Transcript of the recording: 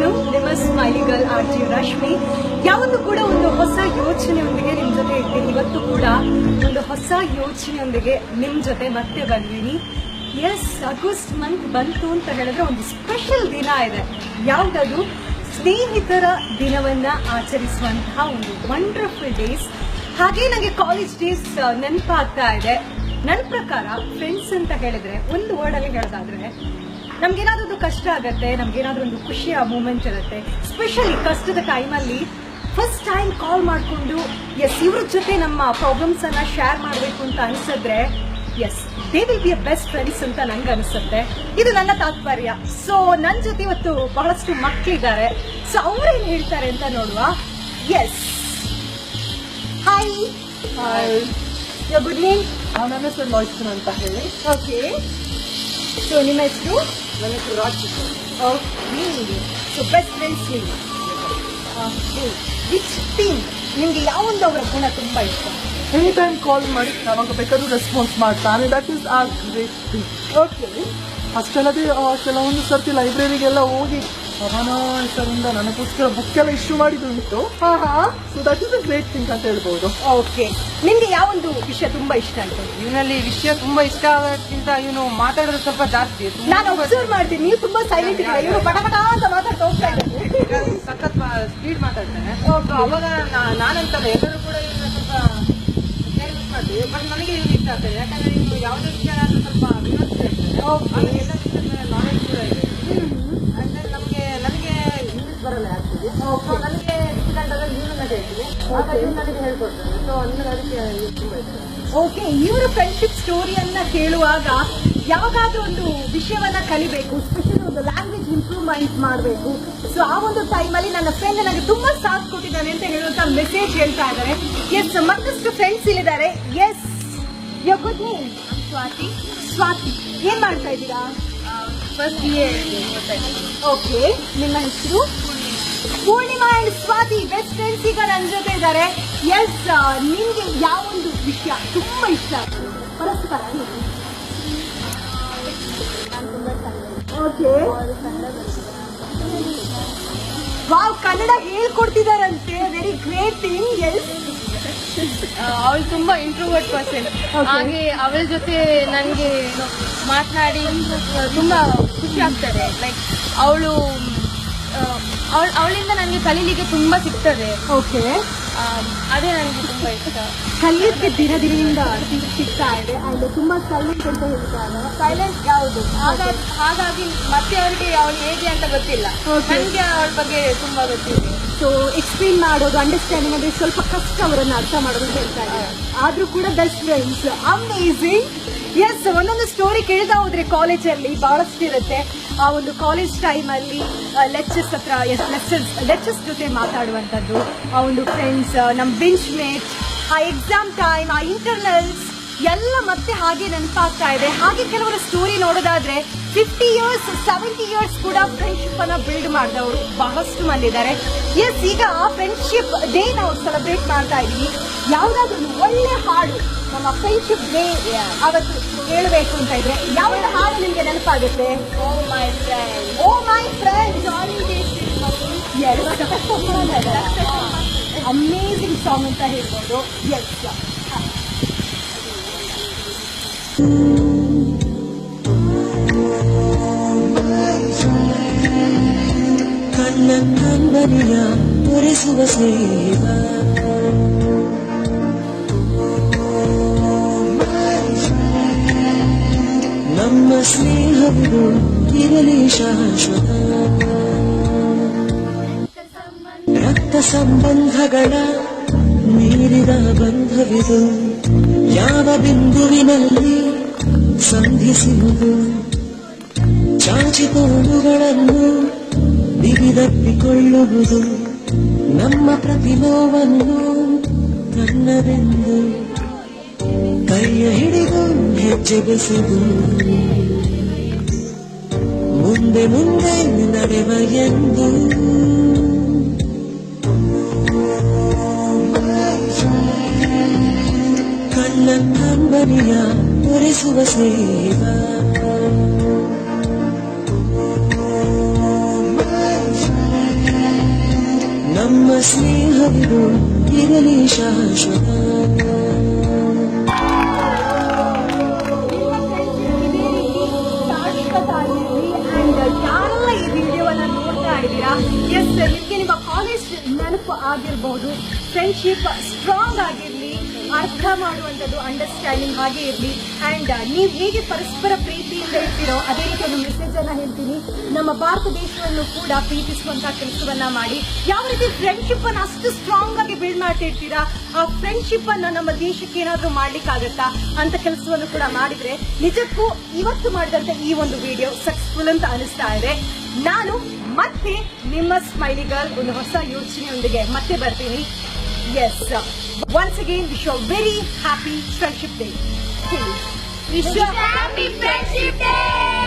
ನಾನು ನಿಮ್ಮ smiley girl RJ Rashmi. ಯಾವತ್ತೂ ಕೂಡ ಒಂದು ಹೊಸ ಯೋಚನೆಯೊಂದಿಗೆ ನಿಮ್ಮ ಜೊತೆ ಇರ್ತೀನಿ. ಇವತ್ತು ಕೂಡ ಒಂದು ಹೊಸ ಯೋಚನೆಯೊಂದಿಗೆ ನಿಮ್ಮ ಜೊತೆ ಮತ್ತೆ ಬಂದಿದ್ದೀನಿ. ಎಸ್, ಆಗಸ್ಟ್ ಮಂತ್ ಬಂತು ಅಂತ ಹೇಳಿದ್ರೆ ಒಂದು ಸ್ಪೆಷಲ್ ದಿನ ಇದೆ. ಯಾವುದದು? ಸ್ನೇಹಿತರ ದಿನವನ್ನ ಆಚರಿಸುವಂತಹ ಒಂದು ವಂಡರ್ಫುಲ್ ಡೇಸ್. ಹಾಗೆ ನನಗೆ ಕಾಲೇಜ್ ಡೇಸ್ ನೆನಪಾಗ್ತಾ ಇದೆ. ನನ್ನ ಪ್ರಕಾರ ಫ್ರೆಂಡ್ಸ್ ಅಂತ ಹೇಳಿದ್ರೆ ಒಂದು ವರ್ಡಲ್ಲಿ ಹೇಳೋದಾದ್ರೆ, ನಮ್ಗೇನಾದ್ರೂ ಒಂದು ಕಷ್ಟ ಆಗತ್ತೆ, ನಮ್ಗೇನಾದ್ರೂ ಒಂದು ಖುಷಿಯ ಮೂಮೆಂಟ್ ಇರುತ್ತೆ. ಸ್ಪೆಷಲಿ ಕಷ್ಟದ ಟೈಮಲ್ಲಿ ಫಸ್ಟ್ ಟೈಮ್ ಕಾಲ್ ಮಾಡಿಕೊಂಡು ಎಸ್ ಇವ್ರ ಜೊತೆ ನಮ್ಮ ಪ್ರಾಬ್ಲಮ್ಸ್ ಅನ್ನ ಶೇರ್ ಮಾಡಬೇಕು ಅಂತ ಅನಿಸಿದ್ರೆ yes they will be a best friends ಅಂತ ನಂಗೆ ಅನಿಸುತ್ತೆ. ಇದು ನನ್ನ ತಾತ್ಪರ್ಯ. ಸೊ ನನ್ನ ಜೊತೆ ಇವತ್ತು ಬಹಳಷ್ಟು ಮಕ್ಕಳಿದ್ದಾರೆ. ಸೊ ಅವ್ರೇನು ಹೇಳ್ತಾರೆ ಅಂತ ನೋಡುವ. Yes, hi. Good name? ನನ್ನ ಹೆಸರು ಲಾಯ್ಸನ್ ಅಂತ ಹೇಳಿ. ಓಕೆ. ಸೊ ನಿಮ್ಮ ಹೆಸರು? ನನ್ನ ಹೆಸರು Raj. Okay. So best friends ನೀವು. ವಿಚ್ ಟೀಮ್ ನಿಮ್ಗೆ ಯಾವೊಂದು ಅವರ ಗುಣ ತುಂಬಾ ಇಷ್ಟ? ಎನಿ ಟೈಮ್ ಕಾಲ್ ಮಾಡಿ ಯಾವಾಗ ಬೇಕಾದ್ರೂ ರೆಸ್ಪಾನ್ಸ್ ಮಾಡ್ತಾನೆ. That is are great thing. Okay. ಅಷ್ಟಲ್ಲದೆ ಕೆಲವೊಂದು ಸರ್ತಿ ಲೈಬ್ರರಿಗೆಲ್ಲ ಹೋಗಿ ಅವನ ಹೆಸರಿಂದ ನನಗೋಸ್ಕರ ಬುಕ್ ಎಲ್ಲ ಇಶ್ಯೂ ಮಾಡಿದ್ದು ಉಂಟು. So that is a great thing ಅಂತ ಹೇಳ್ಬೋದು. ಓಕೆ. ನಿಮ್ಗೆ ಯಾವೊಂದು ವಿಷಯ ತುಂಬಾ ಇಷ್ಟ ಅಂತ? ಇವನಲ್ಲಿ ವಿಷಯ ತುಂಬಾ ಇಷ್ಟ ಆಗೋದ್ಕಿಂತ ಇವನು ಮಾತಾಡೋದು ಸ್ವಲ್ಪ ಜಾಸ್ತಿ. ನಾನು ಅಬ್ಸರ್ವ್ ಮಾಡ್ತೀನಿ, ನೀವು ತುಂಬಾ ಸೈಲೆಂಟ್ ಇದ್ದೀರಾ. ಇವರು ಪಟ ಪಟ ಅಂತ ಮಾತಾಡ್ತಾ ಹೋಗ್ತಾ ಇದ್ದಾರೆ. ಸಖತ್ ಸ್ಪೀಡ್ ಮಾತಾಡ್ತಾನೆ. Okay. ಅವಾಗ ನಾನಂತಲ್ಲ, ಎಲ್ಲರೂ ಕೂಡ ಇವನ್ನ ಸ್ವಲ್ಪ ಕೇರ್ ಮಿಸ್ ಮಾಡ್ತೀವಿ. ಬಟ್ ನನಗೆ ಇವನು ಇಷ್ಟ ಆಗ್ತದೆ. ಯಾಕಂದ್ರೆ ಇವನು ಯಾವುದೇ ವಿಷಯ ಸ್ವಲ್ಪ ವಿನೋದಿಸ್ತಾ ಇರ್ತಾರೆ. Okay. ಎಲ್ಲ ವಿಷಯದ ನಾಲೆಜ್ ಕೂಡ ಇದೆ. ಅಂದ್ರೆ ನನಗೆ ಇಂಗ್ಲಿಷ್ ಬರಲ್ಲ ಆಗ್ತದೆ. ಸೊ ನನಗೆ ಡಿಫಿಕಲ್ಟ್ ಆದಾಗ ಇವನು ಹೇಳ್ತೀವಿ. ಹಾಗಾಗಿ ನನಗೆ ಹೇಳ್ಕೊಡ್ತಾರೆ. ಸೊ ಅದಕ್ಕೆ ತುಂಬಾ ಇಷ್ಟ. ಓಕೆ. ಇವರ ಫ್ರೆಂಡ್ಶಿಪ್ ಸ್ಟೋರಿಯನ್ನ ಕೇಳುವಾಗ ಯಾವಾಗಾದ್ರೂ ಒಂದು ವಿಷಯವನ್ನ ಕಲಿಬೇಕು, ಸ್ಪೆಷಲಿ ಒಂದು ಲ್ಯಾಂಗ್ವೇಜ್ ಇಂಪ್ರೂವ್ಮೆಂಟ್ ಮಾಡಬೇಕು. ಸೊ ಆ ಒಂದು ಟೈಮಲ್ಲಿ ನನ್ನ ಫ್ರೆಂಡ್ ನನಗೆ ತುಂಬಾ ಸಾಥ್ ಕೊಟ್ಟಿದ್ದಾನೆ ಅಂತ ಹೇಳುವಂತ ಮೆಸೇಜ್ ಹೇಳ್ತಾ ಇದ್ದಾರೆ. ಎಸ್, ಮತ್ತಷ್ಟು ಫ್ರೆಂಡ್ಸ್ ಇಲ್ಲಿದ್ದಾರೆ. Yes, your good name? Swathi. Swathi. ಏನ್ ಮಾಡ್ತಾ ಇದ್ದೀರಾ? First BA. ಓಕೆ. ನಿಮ್ಮ ಹೆಸರು? Poornima and Swathi best friends ಈಗ ನನ್ನ ಜೊತೆ ಇದ್ದಾರೆ. ಎಸ್, ನಿಮ್ಗೆ ಯಾವೊಂದು ವಿಷಯ ತುಂಬಾ ಇಷ್ಟ ಆಗ್ತದೆ? ಪರಸ್ಪರ ಓಕೆ. ವಾವ್, ಕನ್ನಡ ಹೇಳ್ಕೊಡ್ತಿದಾರಂತೆ. Very great thing. ಎಸ್, ಅವಳು ತುಂಬಾ ಇಂಟ್ರೋವರ್ಟ್ ಪರ್ಸನ್. ಹಾಗೆ ಅವಳ ಜೊತೆ ನನಗೆ ಮಾತನಾಡಿ ತುಂಬಾ ಖುಷಿ ಆಗ್ತದೆ. ಲೈಕ್ ಅವಳಿಂದ ನನಗೆ ಕಲೀಲಿಕ್ಕೆ ತುಂಬಾ ಸಿಗ್ತದೆ. ಓಕೆ. ಅದೇ ನನಗೆ ತುಂಬಾ ಇಷ್ಟ. ಕಲಿಯೋಕ್ಕೆ ದಿನದಿಂದ ಸಿಗ್ತಾ ಇದೆ. ಅಂಡ್ ತುಂಬಾ ಸೈಲೆಂಟ್ ಅಂತ ಹೇಳ್ತಾರೆ. ಸೈಲೆನ್ಸ್ ಯಾವುದು ಹಾಗಾಗಿ ಮತ್ತೆ ಅವರಿಗೆ ಅವಳು ಹೇಗೆ ಅಂತ ಗೊತ್ತಿಲ್ಲ. Okay. ನನಗೆ ಅವಳ ಬಗ್ಗೆ ತುಂಬಾ ಗೊತ್ತಿದೆ. ಸೊ ಎಕ್ಸ್ಪ್ಲೇನ್ ಮಾಡೋದು, ಅಂಡರ್ಸ್ಟ್ಯಾಂಡಿಂಗ್ ಅಂದ್ರೆ ಸ್ವಲ್ಪ ಕಷ್ಟ ಅವರನ್ನ ಅರ್ಥ ಮಾಡೋದು ಅಂತ ಹೇಳ್ತಾ ಇದ್ದಾರೆ. ಆದ್ರೂ ಕೂಡ ಬೆಸ್ಟ್ ಫ್ರೆಂಡ್ಸ್. ಅಮೇಝಿಂಗ್. ಎಸ್, ಒಂದೊಂದು ಸ್ಟೋರಿ ಕೇಳ್ತಾ ಹೋದ್ರೆ ಕಾಲೇಜಲ್ಲಿ ಬಹಳಷ್ಟು ಇರುತ್ತೆ. ಆ ಒಂದು ಕಾಲೇಜ್ ಟೈಮಲ್ಲಿ ಲೆಕ್ಚರ್ಸ್ ಹತ್ರ ಲೆಕ್ಚರ್ಸ್ ಜೊತೆ ಮಾತಾಡುವಂಥದ್ದು, ಆ ಒಂದು ಫ್ರೆಂಡ್ಸ್, ನಮ್ಮ ಬೆಂಚ್ ಮೇಟ್ಸ್, ಆ ಎಕ್ಸಾಮ್ ಟೈಮ್, ಆ ಇಂಟರ್ನಲ್ಸ್ ಎಲ್ಲ ಮತ್ತೆ ಹಾಗೆ ನೆನಪಾಗ್ತಾ ಇದೆ. ಹಾಗೆ ಕೆಲವರ ಸ್ಟೋರಿ ನೋಡೋದಾದ್ರೆ 50 years 70 years ಕೂಡ ಫ್ರೆಂಡ್ಶಿಪ್ ಅನ್ನ ಬಿಲ್ಡ್ ಮಾಡಿದವರು ಬಹಳಷ್ಟು ಮಂದಿ ಇದ್ದಾರೆ. ಎಸ್, ಈಗ ಫ್ರೆಂಡ್ಶಿಪ್ ಡೇ ನಾವು ಸೆಲೆಬ್ರೇಟ್ ಮಾಡ್ತಾ ಇದೀವಿ. ಯಾವ್ದಾದ್ರು ಒಂದು ಒಳ್ಳೆ ಹಾಡು ನಮ್ಮ ಫ್ರೆಂಡ್ಶಿಪ್ ಡೇ ಅವತ್ತು ಹೇಳಬೇಕು ಅಂತ ಇದ್ರೆ ಯಾವ್ದು ಹಾಡು ನಿಮ್ಗೆ ನೆನಪಾಗುತ್ತೆ? Oh my friend. Oh my friend. Amazing song ಅಂತ ಹೇಳ್ಬೋದು. ಎಸ್, ಕಣ್ಣ ಕಣ್ಣನಿಯ ತೋರಿಸುವ ಸ್ನೇಹ ನಮ್ಮ ಸ್ನೇಹವಿದು ಇರಲಿ ಶಾಶ್ವತ. ರಕ್ತ ಸಂಬಂಧಗಳ ಮೀರಿದ ಬಂಧವಿದು ಯಾವ ಬಿಂದುವಿನಲ್ಲಿ ಸಂಧಿಸುವುದು. ಚಾಚಿ ತೋಳುಗಳನ್ನು ಬಿಗಿದಪ್ಪಿಕೊಳ್ಳುವುದು ನಮ್ಮ ಪ್ರತಿ ನೋವನ್ನು ತನ್ನದೆಂದು. ಕೈಯ ಹಿಡಿದು ಹೆಜ್ಜೆ ಬೆಸೆದು ಮುಂದೆ ಮುಂದೆ ನಡೆವ ಎಂದು. ಕಣ್ಣ ಕಣ್ಣನಿಯ ತೋರಿಸುವ ಸ್ನೇಹ ಇದು ಇರಲಿ ಶಾಶ್ವತ. ಯಾರೆಲ್ಲ ಈ ವಿಡಿಯೋವನ್ನ ನೋಡ್ತಾ ಇದ್ದೀರಾ, ಎಸ್ ನಿಮ್ಗೆ ನಿಮ್ಮ ಕಾಲೇಜ್ ನೆನಪು ಆಗಿರ್ಬಹುದು. ಫ್ರೆಂಡ್ಶಿಪ್ ಸ್ಟ್ರಾಂಗ್ ಆಗಿರ್ಲಿ, ಅರ್ಥ ಮಾಡುವಂಥದ್ದು ಅಂಡರ್ಸ್ಟ್ಯಾಂಡಿಂಗ್ ಹಾಗೆ ಇರಲಿ. ಅಂಡ್ ನೀವು ಹೇಗೆ ಪರಸ್ಪರ ಪ್ರೀತಿಯಿಂದ ಇರ್ತೀರೋ ಅದೇ ರೀತಿ ಒಂದು ಮೆಸೇಜ್ ಅನ್ನ ಹೇಳ್ತೀನಿ. ನಮ್ಮ ಭಾರತ ದೇಶವನ್ನು ಕೂಡ ಪ್ರೀತಿಸುವಂತಹ ಕೆಲಸವನ್ನ ಮಾಡಿ. ಯಾವ ರೀತಿ ಫ್ರೆಂಡ್ಶಿಪ್ ಅನ್ನ ಅಷ್ಟು ಸ್ಟ್ರಾಂಗ್ ಆಗಿ ಬಿಲ್ಡ್ ಮಾಡ್ತಿರ್ತೀರಾ, ಆ ಫ್ರೆಂಡ್ಶಿಪ್ ಅನ್ನ ನಮ್ಮ ದೇಶಕ್ಕೆ ಏನಾದ್ರೂ ಮಾಡ್ಲಿಕ್ಕಾಗತ್ತಾ ಅಂತ ಕೆಲಸವನ್ನು ಕೂಡ ಮಾಡಿದ್ರೆ ನಿಜಕ್ಕೂ ಇವತ್ತು ಮಾಡಿದಂತ ಈ ಒಂದು ವಿಡಿಯೋ ಸಕ್ಸಸ್ಫುಲ್ ಅಂತ ಅನಿಸ್ತಾ ಇದೆ. ನಾನು ಮತ್ತೆ ನಿಮ್ಮ ಸ್ಮೈಲಿ ಗರ್ಲ್ ಒಂದು ಹೊಸ ಯೋಚನೆಯೊಂದಿಗೆ ಮತ್ತೆ ಬರ್ತೀನಿ. Yes. Once again, wish you a very happy Friendship Day. Wish you a happy Friendship Day!